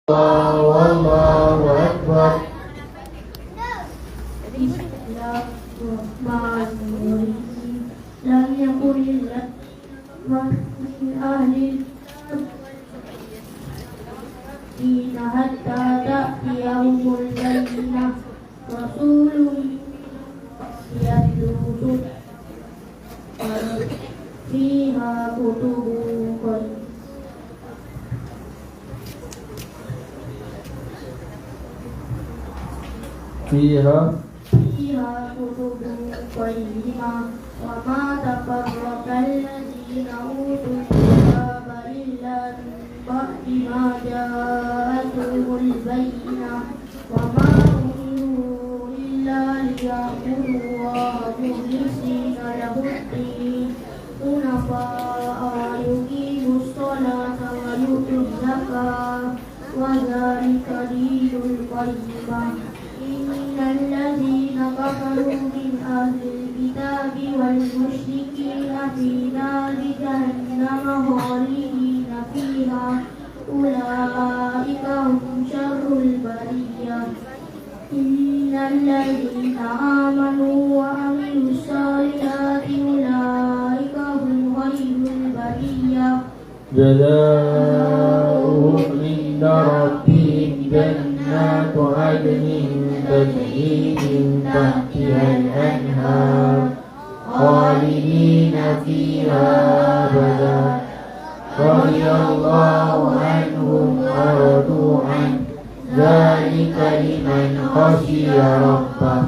Allahu Akbar. Bismillahirrahmanirrahim. Lam yakunil min ahli dina hatta ta'tiyahumul bayyinah rasulun yatlu fiha kutubun Fiha kutubun qayyimah wa ma tafarraqal ladzina utul kitaba illa min ba'di ma ja'atuhumul bayyinah wa ma umiru illa liya'budu Allaha mukhlisina lahu-d-din hunafa'a wa yuqimus sholata wa yutuz zakata wa dzalika dinul qayyimah. الذين كفروا من أهل الكتاب والمشركين في نار جهنم خالدين فيها أولئك هم شر البرية إن الذين آمنوا وعملوا الصالحات أولئك هم خير البرية جزاؤهم عند ربهم جنات عدن تجري من تحتها الأنهار خالدين فيها أبدا رضي الله عنهم ورضوا عنه ذلك لمن خشي ربه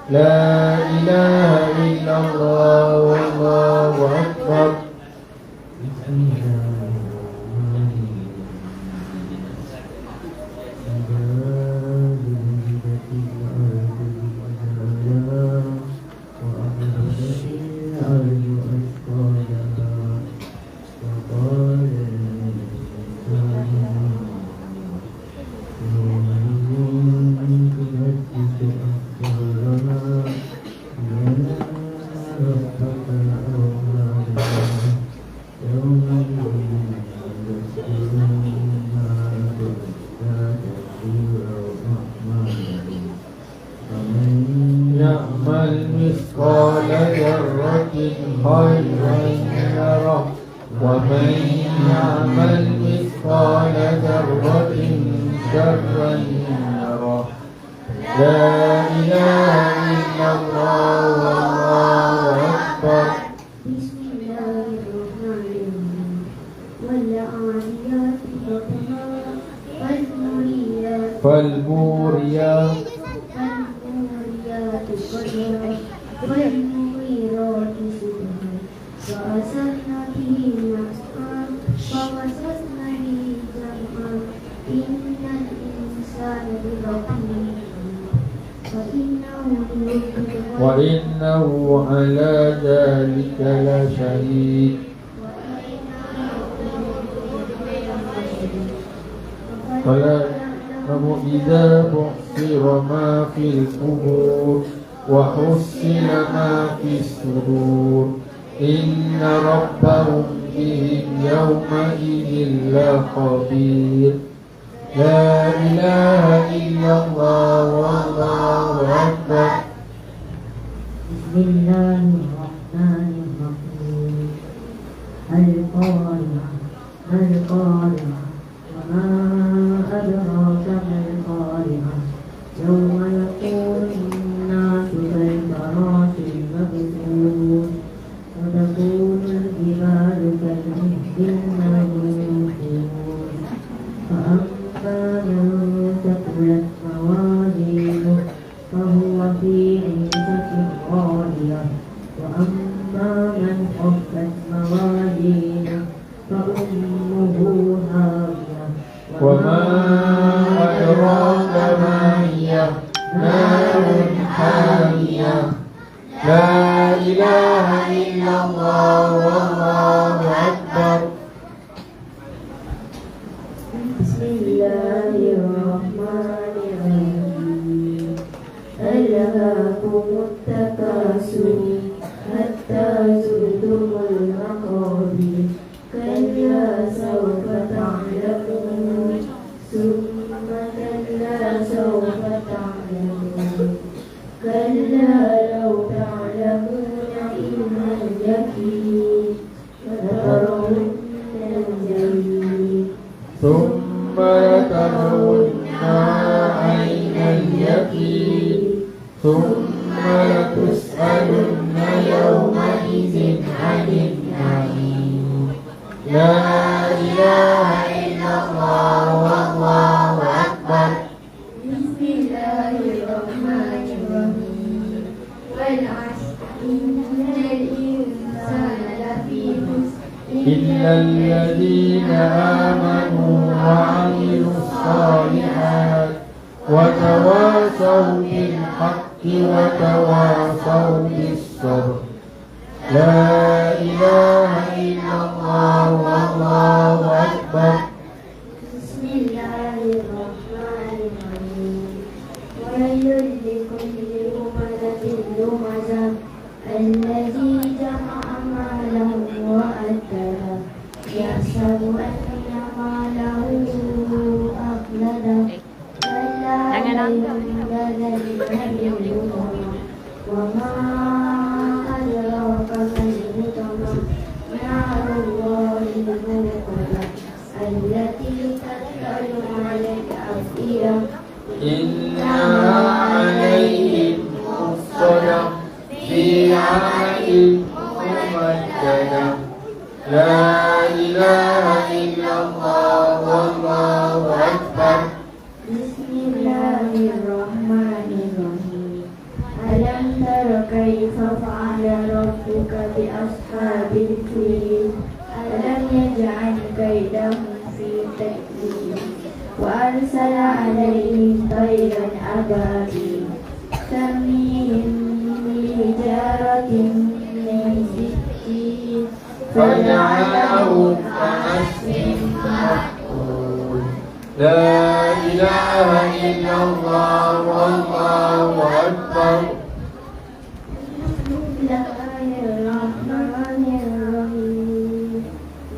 لا إله إلا الله والله أكبر. يعمل مثقال ذرة خيرا يره ومن يعمل مثقال ذرة شرا يره لا إله إلا الله والله أكبر. بسم الله الرحمن الرحيم. والعاديات ضبحا فالموريات قدرا فالمغيرات صبحا فأثرن به نقعا فوسطن به جمعا إن الإنسان لربه وإنه على ذلك لشهيد فلا يعلم إذا بعثر ما في القبور وحصل ما في الصدور إن ربهم بهم يومئذ لخبير لا إله إلا الله والله أكبر. بسم الله الرحمن الرحيم. القارعة ما القارعة وما أدراك ما القارعة يوم يكون الناس كالفراش المبثوث وتكون الجبال كالعهن المنفوش فأما من ثقلت موازينه فهو في عيشة راضية وأما من خفت موازينه فأمه هاوية وما أدراك ما هي نار حامية لا إله إلا الله والله أكبر. بسم الله الرحمن الرحيم. ألهاكم التكاثر حتى زرتم المقابر كلا سوف تعلمون ثم كلا سوف تعلمون كلا لو تعلمون علم اليقين لترون الجحيم ثم لترونها عين اليقين ثم لتسألن يومئذ عن النعيم لا إله إلا الله والله أكبر بسم الله الرحمن الرحيم والعصر إن الإنسان لفي خسر إلا الذين آمنوا وعملوا الصالحات وتواصوا بالحق وتواصوا بالصبر لا إله إلا الله والله أكبر بسم الله الرحمن الرحيم ويل لكل همزة لمزة الذي جمع ماله وأدله يحسب أن ماله أخلده كلا لينبذن بالحطمة وما أدراك ما الحطمة نار الله الموقدة التي تطلع على الأفئدة إنها عليهم مؤصدة في عمد ممددة لا إله إلا الله والله أكبر بسم الله الرحمن الرحيم ألم تر كيف فعل ربك بأصحاب الفيل ألم يجعل كيدهم في تدليل وأرسل عليهم طيرا أبابيل ترميهم بحجارة من سجيل فجعلهم كعصف مأكول لا إله إلا الله والله أكبر بسم الله الرحمن الرحيم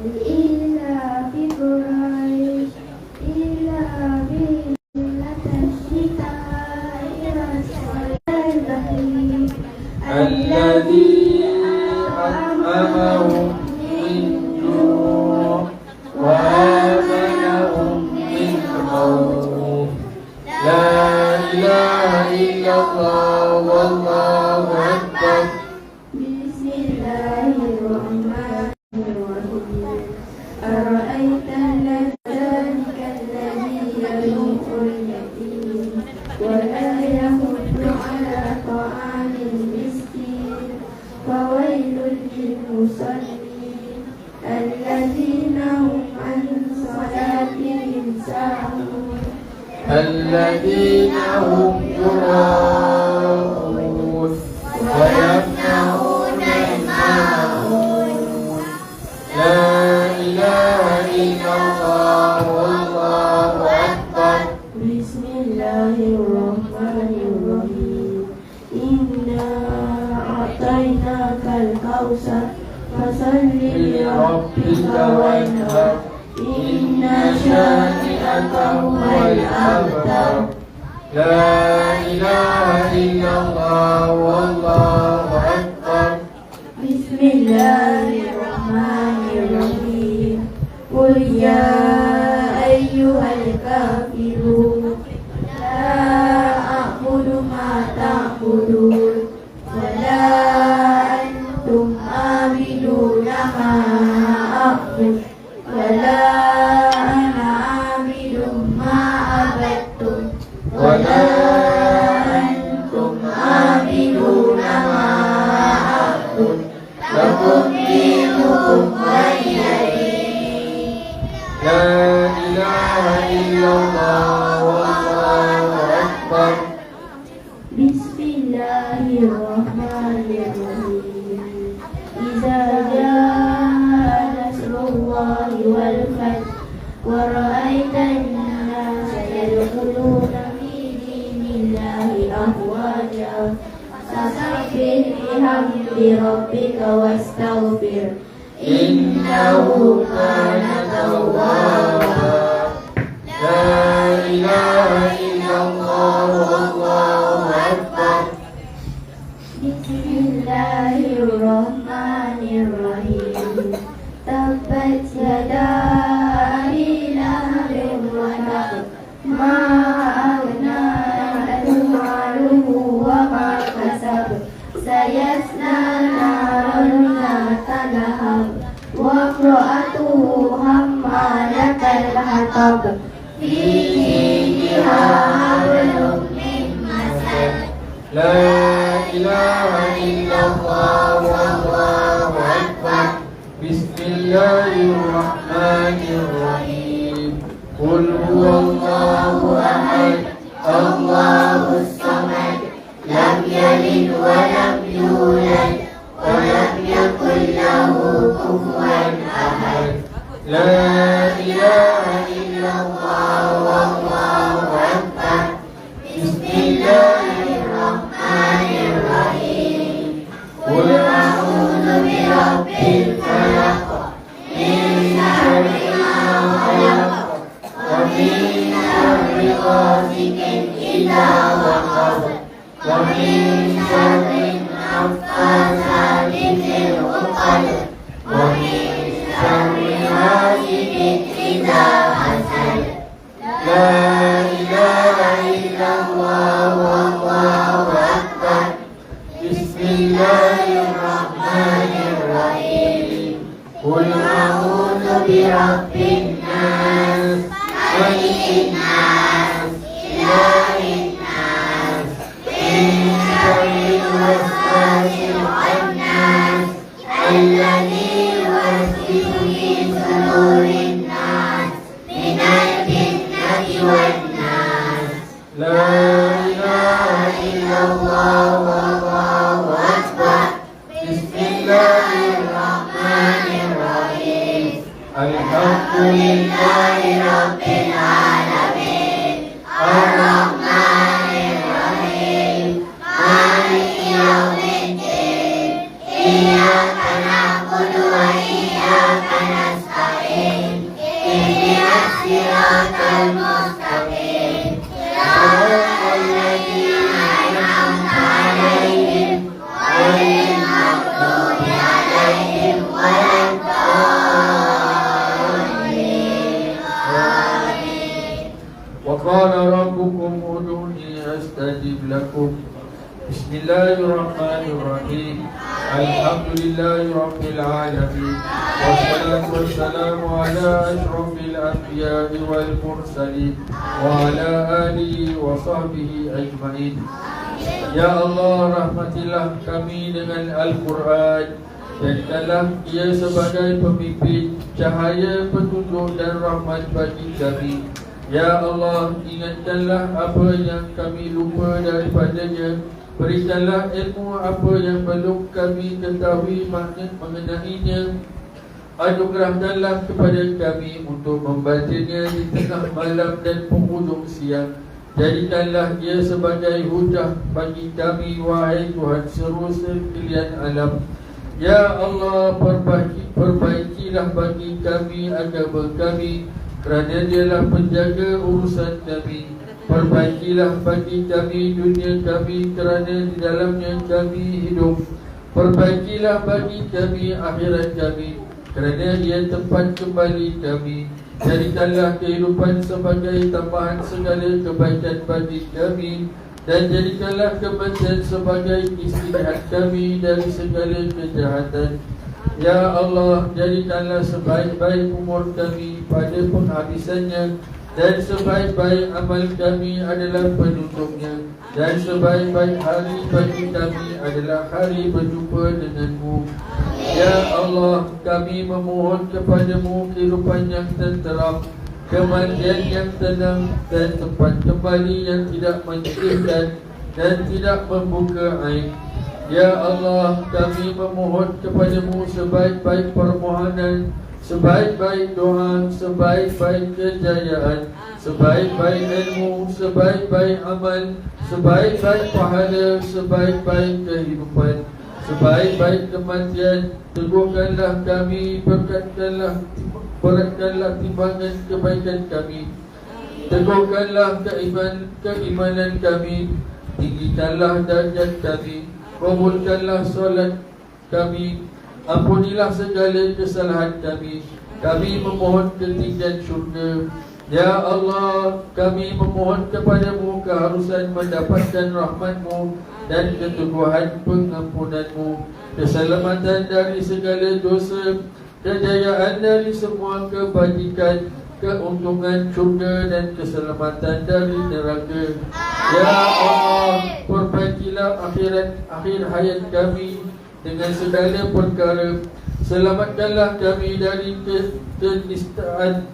لإيلاف قريش إيلافهم رحلة الشتاء والصيف الذي أطعمهم من جوع وآمنهم من خوف لا إله إلا الله والله أكبر بسم الله الرحمن الرحيم أرأيت ذلك الذي يدعو اليتيم ولا يحض على طعام المسكين فويل للمصلين الذين هم عن صلاتهم ساهون الذين هم يراءون ويمنعون الماعون لا إله إلا الله والله أكبر بسم الله الرحمن الرحيم إنا أعطيناك الكوثر فصل لربك وانحر إن شانئك هو الأبتر لا إله إلا الله والله أكبر بسم الله الرحمن الرحيم قل يا أيها الكافرون لا أعبد ما تعبدون ولا أنتم عابدون ما أعبد ولا أنا عابد ما عبدتم ولا أنتم عابدون ما أعبد لكم دينكم ولي دين لا إله إلا الله والله أكبر بسم الله الرحمن الرحيم إذا جاء نصر الله والفتح ورأيت الناس يدخلون في دين الله أفواجا فسبح بحمد ربك واستغفر إنه كان توابا لا إله إلا الله والله أكبر بسم الله الرحمن الرحيم تبت يدا أبي لهب وتب ما أغنى عنه ماله وما كسب سيصلى نارا ذات لهب وامرأته حمالة الحطب في جيدها حبل من مسد لا إله إلا الله والله أكبر بسم الله الرحمن الرحيم قل هو الله أحد الله الصمد لم يلد ولم يولد ولم يكن له كفوا أحد لا إله إلا الله والله أكبر بسم الله الرحمن الرحيم قل أعوذ برب الفلق من شر ما خلق ومن شر غاسق إذا وقب ومن شر النفاثات في العقد ومن شر حاسد إذا حسد لا إله إلا الله والله أكبر بسم الله الرحمن الرحيم قل أعوذ برب الناس ملك الناس إله الناس من شر الوسواس الخناس الذي يوسوس في صدور الناس من الجنة والناس لا إله إلا الله والله أكبر بسم الله الرحمن الرحيم الحمد لله رب العالمين الرحمن الرحيم مالك يوم الدين إياك نعبد وإياك نستعين اهدنا الصراط المستقيم صراط الذين أنعمت عليهم غير المغضوب عليهم ولا الضالين آمين وقال ربكم ادعوني أستجب لكم بسم الله الرحمن الرحيم الحمد لله رب العالمين والصلاة والسلام على أشرف الأنبياء والمرسلين وعلى آله وصحبه أجمعين. Ya Allah, rahmatilah kami dengan Al-Quran dan jadikanlah ia sebagai pemimpin, cahaya, petunjuk dan rahmat bagi kami. Ya Allah, ingatkanlah apa yang kami lupa daripadanya. Berikanlah ilmu apa yang belum kami ketahui mengenainya. Anugerahkanlah kepada kami untuk membacanya di tengah malam dan penghujung siang. Jadikanlah ia sebagai hujah bagi kami, wahai Tuhan seluruh sekalian alam. Ya Allah, perbaikilah bagi kami agama kami, kerana dialah penjaga urusan kami. Perbaikilah bagi kami dunia kami, kerana di dalamnya kami hidup. Perbaikilah bagi kami akhirat kami, kerana ia tempat kembali kami. Jadikanlah kehidupan sebagai tambahan segala kebaikan bagi kami, dan jadikanlah kematian sebagai istirahat kami dari segala kejahatan. Ya Allah, jadikanlah sebaik-baik umur kami pada penghabisannya, dan sebaik-baik amal kami adalah penutupnya, dan sebaik-baik hari bagi kami adalah hari berjumpa denganmu. Ya Allah, kami memohon kepadamu kehidupan yang tenteram, kematian yang tenang, dan tempat kembali yang tidak menyedihkan dan tidak membuka aib. Ya Allah, kami memohon kepadamu sebaik-baik permohonan, sebaik-baik doa, sebaik-baik kejayaan, sebaik-baik ilmu, sebaik-baik amal, sebaik-baik pahala, sebaik-baik kehidupan, sebaik-baik kematian. Teguhkanlah kami, beratkanlah timbangan kebaikan kami. Teguhkanlah keimanan kami, tinggikanlah darjat kami, kabulkanlah solat kami, ampunilah segala kesalahan kami. Kami memohon ketinggian syurga. Ya Allah, kami memohon kepadamu keharusan mendapatkan rahmat-Mu dan keteguhan pengampunan-Mu, keselamatan dari segala dosa, kejayaan dari semua kebajikan, keuntungan syurga dan keselamatan dari neraka. Ya Allah, perbaikilah akhir hayat kami dengan segala perkara. Selamatkanlah kami dari kenistaan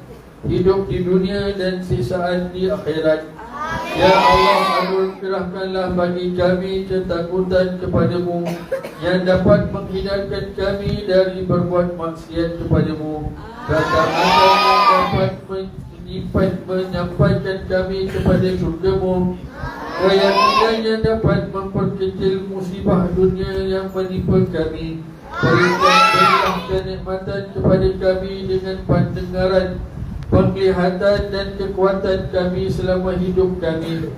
hidup di dunia dan sisaan di akhirat. Ya Allah, anugerahkanlah bagi kami ketakutan kepadamu yang dapat menghindarkan kami dari berbuat maksiat kepadamu, ketaatan yang dapat menyampaikan kami kepada syurga-Mu, keyakinan yang dapat memperkecil musibah dunia yang menimpa kami. Berilah kenikmatan kepada kami dengan pendengaran, penglihatan dan kekuatan kami selama hidup kami.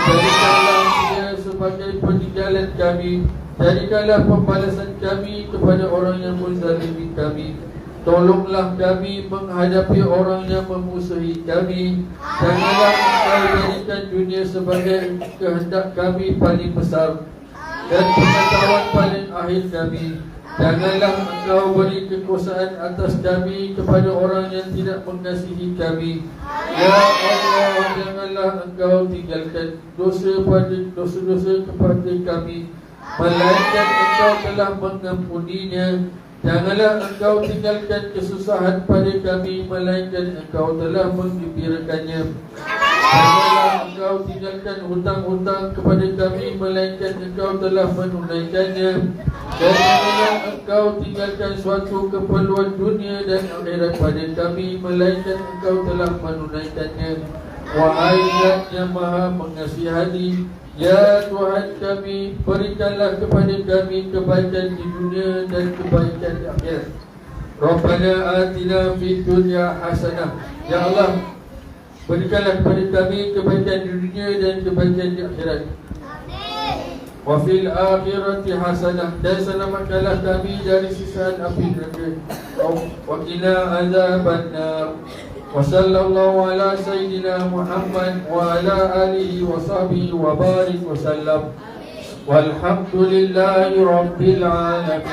Jadikanlah dia sebagai peninggalan kami. Jadikanlah pembalasan kami kepada orang yang menzalimi kami. Tolonglah kami menghadapi orang yang memusuhi kami. Janganlah Engkau jadikan dunia sebagai kehendak kami paling besar dan pengetahuan paling akhir kami. Janganlah Engkau beri kekuasaan atas kami kepada orang yang tidak mengasihi kami. Ya Allah, janganlah Engkau tinggalkan dosa-dosa kepada kami, melainkan Engkau telah mengampuninya. Janganlah Engkau tinggalkan kesusahan pada kami, melainkan Engkau telah menggembirakannya. Janganlah Engkau tinggalkan hutang-hutang kepada kami, melainkan Engkau telah menunaikannya. Dan janganlah Engkau tinggalkan suatu keperluan dunia dan akhirat pada kami, melainkan Engkau telah menunaikannya. Wahai Zat yang Maha Mengasihani, ya Tuhan kami, berikanlah kepada kami kebaikan di dunia dan kebaikan di akhirat. Rabbana atina fid dunya hasanah. Ya Allah, berikanlah kepada kami kebaikan di dunia dan kebaikan di akhirat. Wa fil akhirati hasanah, dan selamatkanlah kami dari sisaan api neraka. Wa qina azabannar. Wa sallallahu ala sayyidina Muhammad wa ala alihi wa sahbihi wa barik wa sallam. Walhamdulillahi rabbil alamin.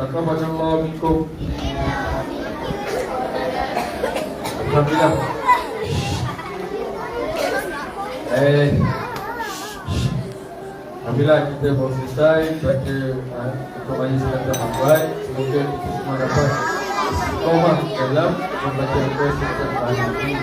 Taqabbalallahu minkum. Alhamdulillah. Alhamdulillah, kita baru selesai baca untuk majlis kata Ahmad. Semoga kita semua dapat istiqamah dalam membaca Al-Quran ini.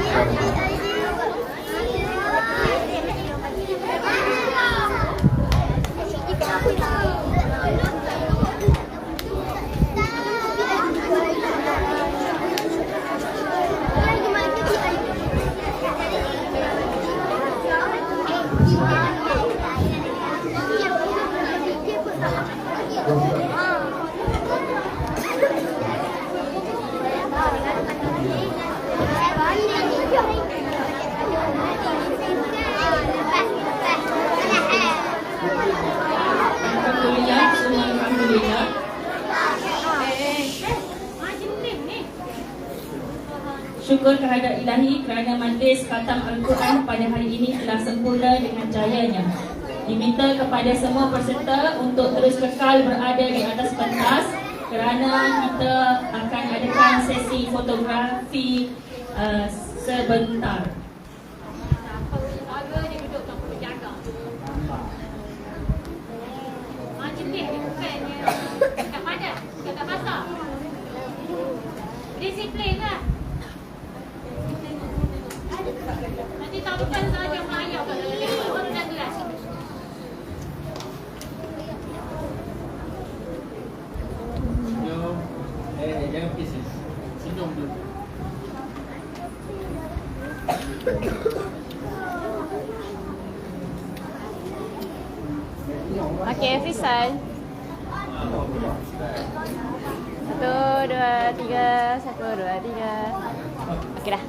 Syukur kehadirat ilahi kerana majlis khatam Al-Quran pada hari ini telah sempurna dengan jayanya. Diminta kepada semua peserta untuk terus kekal berada di atas pentas kerana kita akan adakan sesi fotografi sebentar. Macam ni bukannya kat mana? Kat pasar. Disiplin lah. Nanti tampal saja melayar kalau tengok baru dah gelas. Senyum. Jangan pisah. Senyum dulu. Okey, Fisal. 1, 2, 3. 1, 2, 3. Okey dah.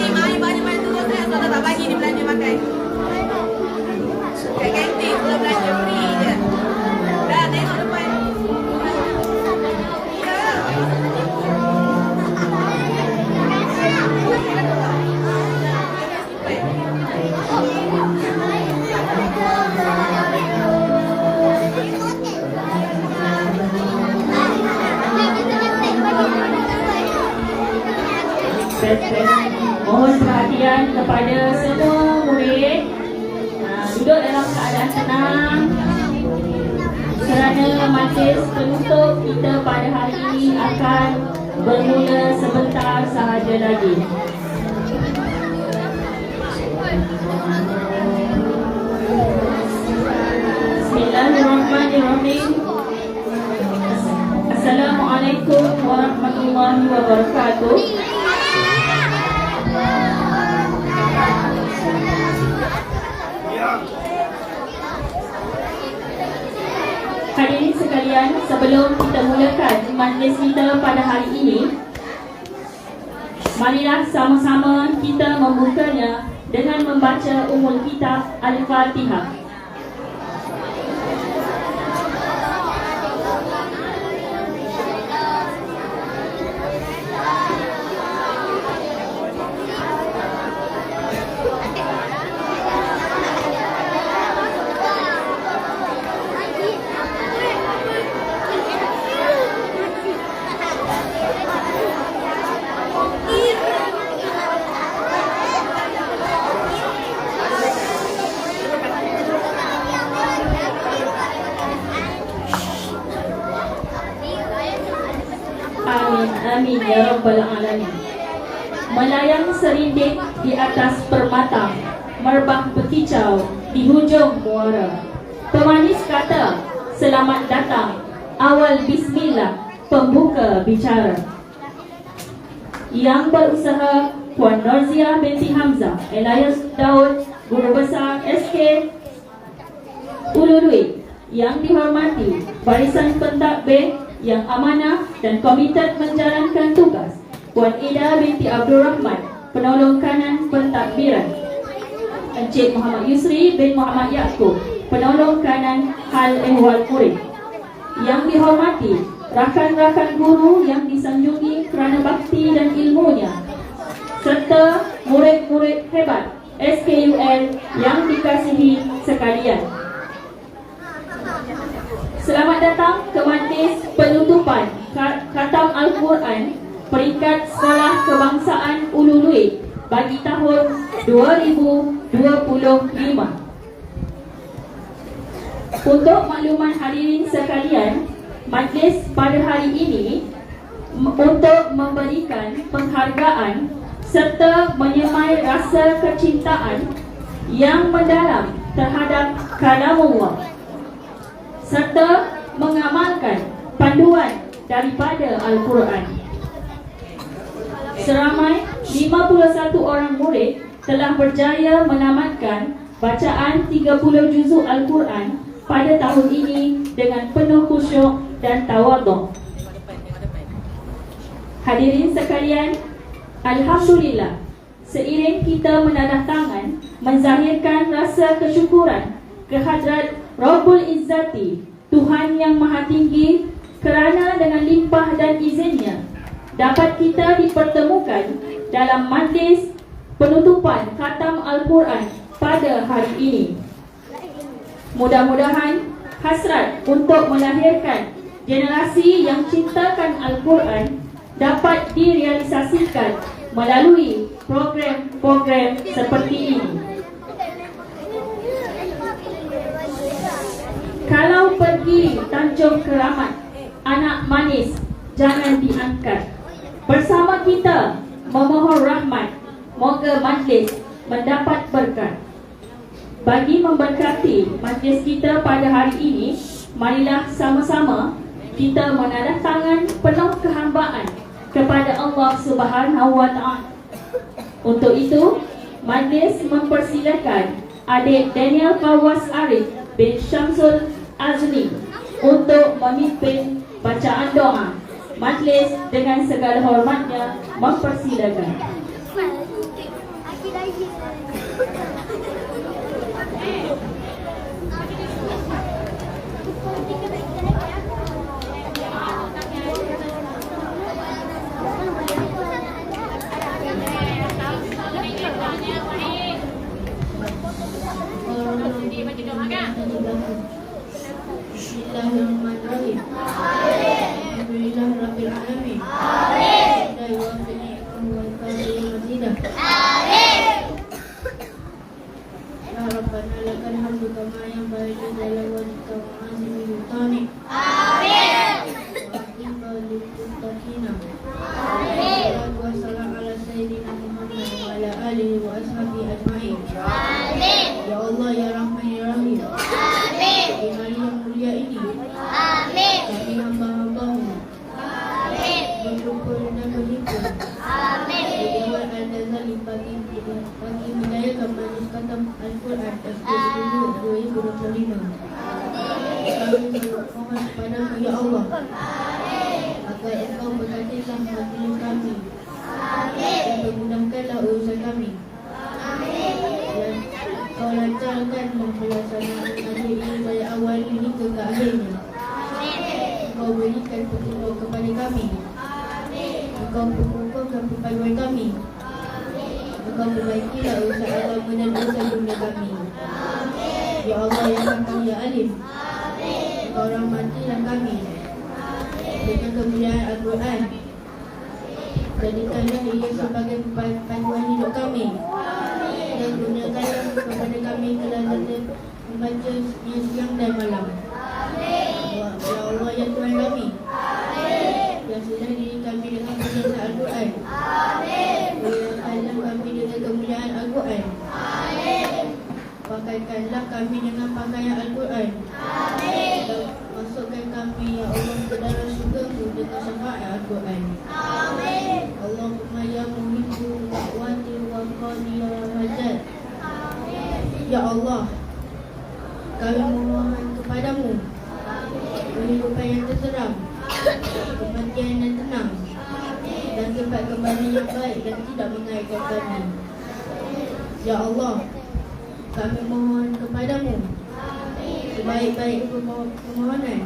Nanti mak ayah banyak-banyak turun saya sebab tak bagi dia belanja makan. Kat kantin sebelum belanja free je. Dah tengok depan. Mohon perhatian kepada semua murid. Duduk dalam keadaan tenang kerana majlis penutup kita pada hari ini akan bermula sebentar sahaja lagi. Bismillahirrahmanirrahim. Assalamualaikum warahmatullahi wabarakatuh. Hadirin sekalian, sebelum kita mulakan majlis kita pada hari ini, marilah sama-sama kita membukanya dengan membaca Ummul Kitab Al-Fatihah. Amin ya rabbal alamin. Melayang serinding di atas permata, merbah berkicau di hujung muara. Pemanis kata, selamat datang, awal bismillah, pembuka bicara. Yang berusaha Puan Norziah binti Hamzah, Elias Daud, Guru Besar SK Ulului. Yang dihormati barisan pentadbir yang amanah dan komited menjalankan tugas, Puan Ida binti Abdul Rahman, penolong kanan pentadbiran. Encik Muhammad Yusri bin Muhammad Yaakob, penolong kanan hal ehwal murid. Yang dihormati rakan-rakan guru yang disanjungi kerana bakti dan ilmunya, serta murid-murid hebat SKUL yang dikasihi sekalian. Selamat datang ke majlis penutupan Khatam Al-Quran peringkat Sekolah Kebangsaan Ulului bagi tahun 2025. Untuk makluman hadirin sekalian, majlis pada hari ini untuk memberikan penghargaan serta menyemai rasa kecintaan yang mendalam terhadap kalamullah serta mengamalkan panduan daripada Al-Quran. Seramai 51 orang murid telah berjaya menamatkan bacaan 30 juzuk Al-Quran pada tahun ini dengan penuh khusyuk dan tawaduk. Hadirin sekalian, alhamdulillah, seiring kita menadah tangan menzahirkan rasa kesyukuran kehadrat Rabbul Izzati, Tuhan yang Maha Tinggi, kerana dengan limpah dan izinnya dapat kita dipertemukan dalam majlis penutupan Khatam Al-Quran pada hari ini. Mudah-mudahan hasrat untuk melahirkan generasi yang cintakan Al-Quran dapat direalisasikan melalui program-program seperti ini. Kalau pergi Tanjung Keramat, anak manis jangan diangkat. Bersama kita memohon rahmat, moga majlis mendapat berkat. Bagi memberkati majlis kita pada hari ini, marilah sama-sama kita menadah tangan penuh kehambaan kepada Allah Subhanahu wa Ta'ala. Untuk itu, majlis mempersilakan adik Daniel Fawaz Arif bin Syamsul Azmi untuk memimpin bacaan doa. Majlis dengan segala hormatnya mempersilakan. Bismillahirrahmanirrahim. Alhamdulillah Rabbil Alamin. Amin. Wa bi'nikum wa qadri mazidah. Ya Rabbana lakal hamdu kama yanbaghi li jalali wajhika wa 'azimi sultanik. Wa lil muttaqin. Wassalam ala sayyidina Muhammad wa ala alihi wa ashabihi ajma'in. Ya Allah ya Rahman ya Rahim. Di hari yang mulia ini kami hamba-hambamu bersyukur dan berhimpun di Dewan Al-Ghazali bagi menjayakan majlis khatam Al-Quran FD 2025. Kami mohon kepadamu ya Allah agar engkau berkatilah majlis kami dan memudahkanlah urusan kami dan kau lancarkan pelaksanaan majlis ini dari awal hingga ke akhirnya. Kau berikan petunjuk kepada kami. Engkau mengukuhkan perpaduan kami. Engkau perbaikilah urusan agama dan urusan dunia kami. Ya Allah yang Hakim ya Alim, Engkau rahmatilah kami dengan kemuliaan Al-Quran. Jadikanlah ia sebagai panduan hidup kami dan gunakanlah kepada kami kelazatan membaca siang dan malam. Ya Allah ya Tuhan kami, biasalah diri kami dengan bacaan Al-Quran. Muliakanlah kami dengan kemuliaan Al-Quran. Pakaikanlah kami dengan pakaian Al-Quran. Dan masukkan kami ya Allah ke dalam syurga-Mu dengan syafaat Al-Quran. Allahumma ya muhibbu wa'wati wa qadiyah hajat. Ya Allah, kami memohon kepadamu kehidupan yang terseram, kematian yang tenang, dan tempat kembali yang baik dan tidak mengaitkan kami. Ya Allah, kami mohon kepadamu sebaik-baik permohonan,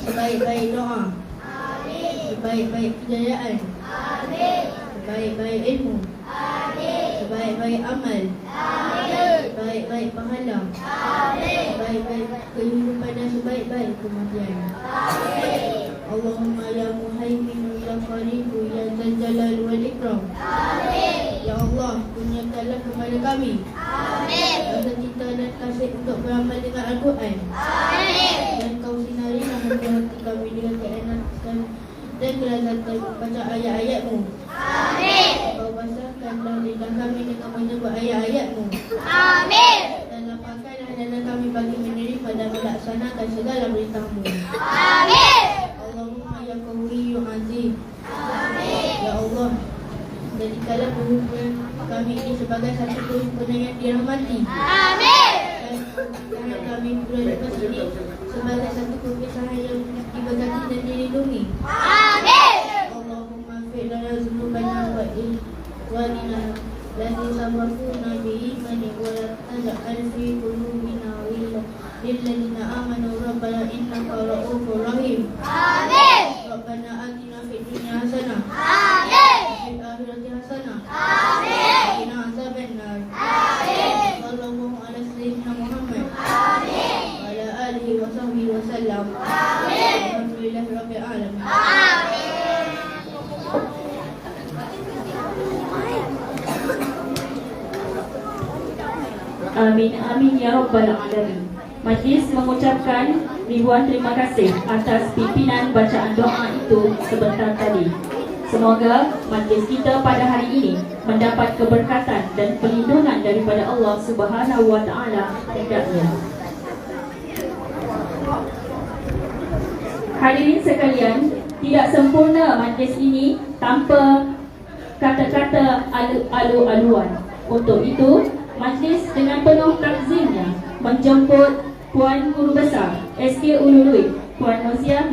sebaik-baik doa, sebaik-baik kejayaan, sebaik-baik ilmu, sebaik-baik amal, sebaik-baik pahala, sebaik-baik kehidupan dan sebaik-baik kematian. Allahumma ya muhaimin ya qaribu ya dzal jalal wal ikram. Ya Allah, kurniakanlah kepada kami rasa cinta dan kasih untuk beramal dengan Al-Quran. Dan kau sinarilah hati kami dengan keenakan dan kelazatan membaca ayat-ayat-Mu. Kau basahkanlah lidah kami dengan menyebut ayat-ayat-Mu. Dan lapangkanlah dada kami bagi menerima dan melaksanakan segala perintah-Mu. Allahumma ya Qawiyyu Aziz. Ya Allah, jadikanlah perhimpunan kami ini sebagai satu perhimpunan yang dirahmati. Dan kami pula lepas ini sebagai satu perpisahan yang diberkati dan dilindungi. Allahumma fi'lana zunubana wa ikhwanina lati sabakuna bi'imani wa la taj'al fi qulubina ghillan lilladzina amanu rabbana innaka ra'ufur rahim. Rabbana atina fid dunya hasanah fil akhirati hasanah wa qina azabannar. Sallallahu ala sayyidina Muhammad wa ala alihi wa sahbihi wa sallam. Alhamdulillahi rabbil alamin. Amin amin ya rabbal alamin. Majlis mengucapkan ribuan terima kasih atas pimpinan bacaan doa itu sebentar tadi. Semoga majlis kita pada hari ini mendapat keberkatan dan perlindungan daripada Allah Subhanahu wa taala hendaknya. Hadirin sekalian, tidak sempurna majlis ini tanpa kata-kata alu-aluan. Untuk itu, majlis dengan penuh takzimnya menjemput Puan Guru Besar SK Ulului, Puan Noziah